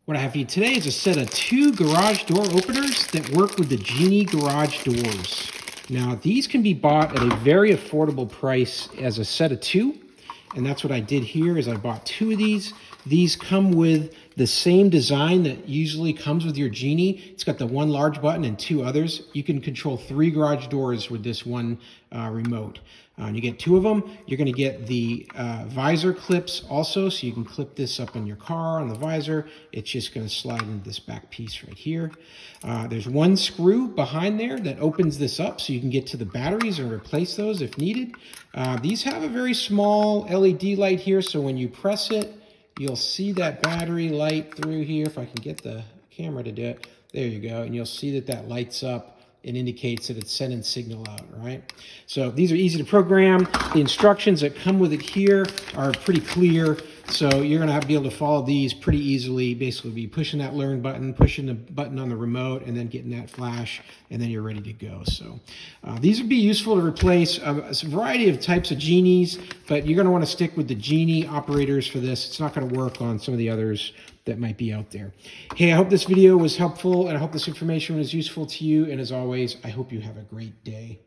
What I have for you today is a set of 2 garage door openers that work with the Genie garage doors. Now, these can be bought at a very affordable price as a set of 2. And that's what I did here is I bought 2 of these. These come with the same design that usually comes with your Genie. It's got the 1 large button and 2 others. You can control 3 garage doors with this one remote. You get 2 of them. You're going to get the visor clips also, so you can clip this up on your car, on the visor. It's just going to slide into this back piece right here. There's 1 screw behind there that opens this up so you can get to the batteries and replace those if needed. These have a very small LED light here, so when you press it, you'll see that battery light through here. If I can get the camera to do it, there you go. And you'll see that that lights up. It indicates that it's sending signal out, right? So these are easy to program. The instructions that come with it here are pretty clear. So you're gonna have to be able to follow these pretty easily. Basically be pushing that learn button, pushing the button on the remote, and then getting that flash, and then you're ready to go. So these would be useful to replace a variety of types of Genies, but you're gonna wanna stick with the Genie operators for this. It's not gonna work on some of the others that might be out there. Hey, I hope this video was helpful, and I hope this information was useful to you. And as always, I hope you have a great day.